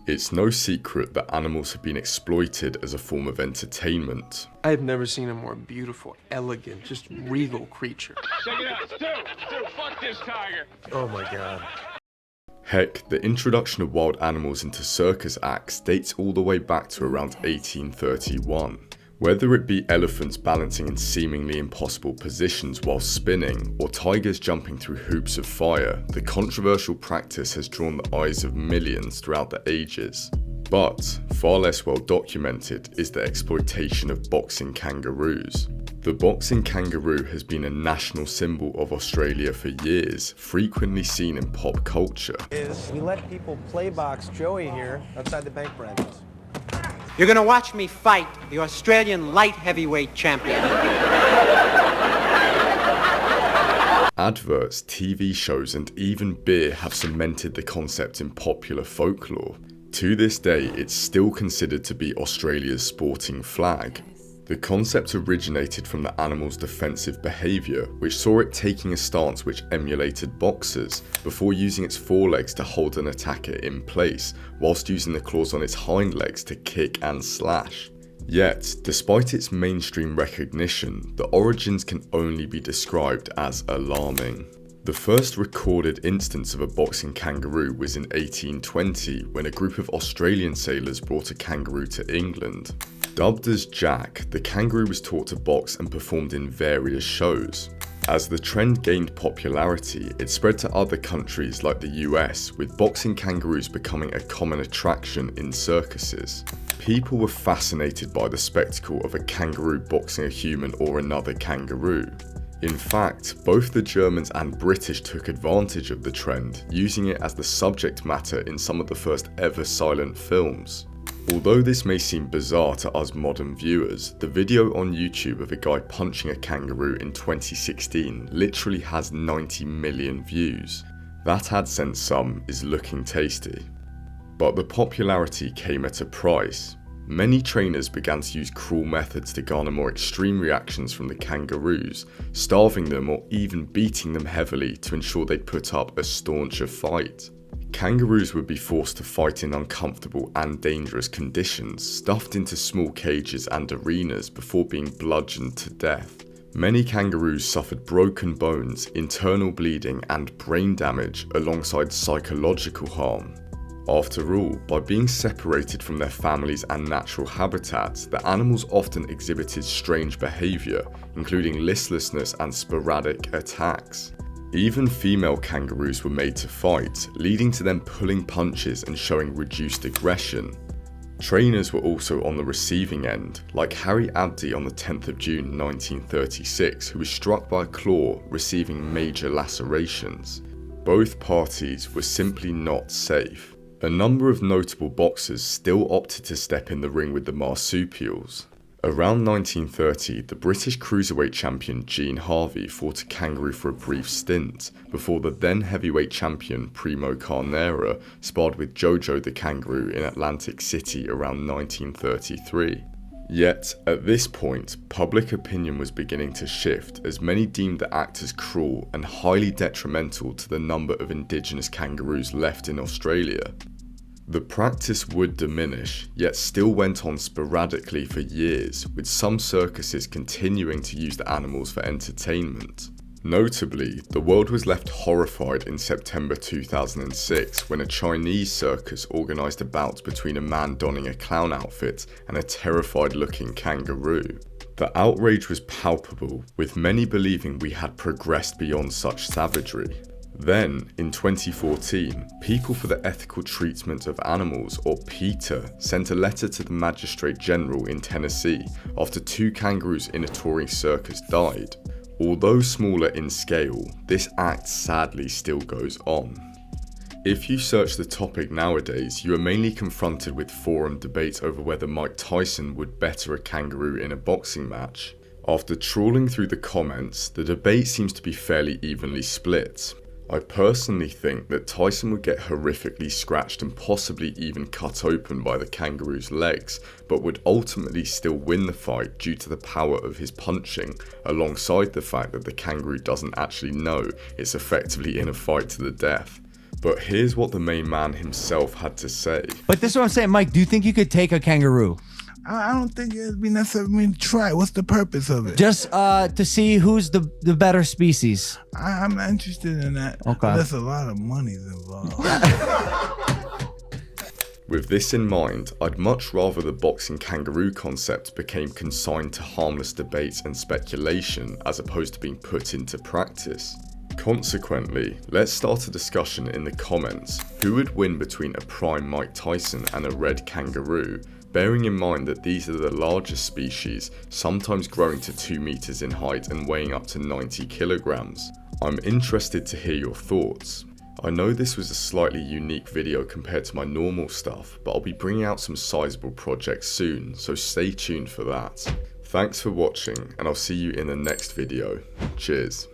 It's no secret that animals have been exploited as a form of entertainment. I have never seen a more beautiful, elegant, just regal creature. Check it out, Stu, fuck this tiger. Oh my God. Heck, the introduction of wild animals into circus acts dates all the way back to around 1831. Whether it be elephants balancing in seemingly impossible positions while spinning, or tigers jumping through hoops of fire, the controversial practice has drawn the eyes of millions throughout the ages. But, far less well documented is the exploitation of boxing kangaroos. The boxing kangaroo has been a national symbol of Australia for years, frequently seen in pop culture. We let people play box Joey here outside the bank branches. You're gonna watch me fight the Australian light heavyweight champion. Adverts, TV shows and even beer have cemented the concept in popular folklore. To this day, it's still considered to be Australia's sporting flag. The concept originated from the animal's defensive behaviour, which saw it taking a stance which emulated boxers, before using its forelegs to hold an attacker in place, whilst using the claws on its hind legs to kick and slash. Yet, despite its mainstream recognition, the origins can only be described as alarming. The first recorded instance of a boxing kangaroo was in 1820, when a group of Australian sailors brought a kangaroo to England. Dubbed as Jack, the kangaroo was taught to box and performed in various shows. As the trend gained popularity, it spread to other countries like the US, with boxing kangaroos becoming a common attraction in circuses. People were fascinated by the spectacle of a kangaroo boxing a human or another kangaroo. In fact, both the Germans and British took advantage of the trend, using it as the subject matter in some of the first ever silent films. Although this may seem bizarre to us modern viewers, the video on YouTube of a guy punching a kangaroo in 2016 literally has 90 million views. That AdSense sum is looking tasty. But the popularity came at a price. Many trainers began to use cruel methods to garner more extreme reactions from the kangaroos, starving them or even beating them heavily to ensure they'd put up a stauncher fight. Kangaroos would be forced to fight in uncomfortable and dangerous conditions, stuffed into small cages and arenas before being bludgeoned to death. Many kangaroos suffered broken bones, internal bleeding and brain damage alongside psychological harm. After all, by being separated from their families and natural habitats, the animals often exhibited strange behaviour, including listlessness and sporadic attacks. Even female kangaroos were made to fight, leading to them pulling punches and showing reduced aggression. Trainers were also on the receiving end, like Harry Abdi on the 10th of June 1936, who was struck by a claw, receiving major lacerations. Both parties were simply not safe. A number of notable boxers still opted to step in the ring with the marsupials. Around 1930, the British cruiserweight champion Gene Harvey fought a kangaroo for a brief stint, before the then heavyweight champion Primo Carnera sparred with Jojo the kangaroo in Atlantic City around 1933. Yet, at this point, public opinion was beginning to shift, as many deemed the act as cruel and highly detrimental to the number of indigenous kangaroos left in Australia. The practice would diminish, yet still went on sporadically for years, with some circuses continuing to use the animals for entertainment. Notably, the world was left horrified in September 2006 when a Chinese circus organised a bout between a man donning a clown outfit and a terrified-looking kangaroo. The outrage was palpable, with many believing we had progressed beyond such savagery. Then, in 2014, People for the Ethical Treatment of Animals, or PETA, sent a letter to the Magistrate General in Tennessee after 2 kangaroos in a touring circus died. Although smaller in scale, this act sadly still goes on. If you search the topic nowadays, you are mainly confronted with forum debates over whether Mike Tyson would better a kangaroo in a boxing match. After trawling through the comments, the debate seems to be fairly evenly split. I personally think that Tyson would get horrifically scratched and possibly even cut open by the kangaroo's legs, but would ultimately still win the fight due to the power of his punching, alongside the fact that the kangaroo doesn't actually know it's effectively in a fight to the death. But here's what the main man himself had to say. But this is what I'm saying, Mike, do you think you could take a kangaroo? I don't think it'd be necessary for me to try. What's the purpose of it? Just to see who's the better species. I'm not interested in that. Okay. There's a lot of money's involved. With this in mind, I'd much rather the boxing kangaroo concept became consigned to harmless debate and speculation as opposed to being put into practice. Consequently, let's start a discussion in the comments. Who would win between a prime Mike Tyson and a red kangaroo, bearing in mind that these are the largest species, sometimes growing to 2 meters in height and weighing up to 90 kilograms. I'm interested to hear your thoughts. I know this was a slightly unique video compared to my normal stuff, but I'll be bringing out some sizable projects soon, so stay tuned for that. Thanks for watching, and I'll see you in the next video. Cheers.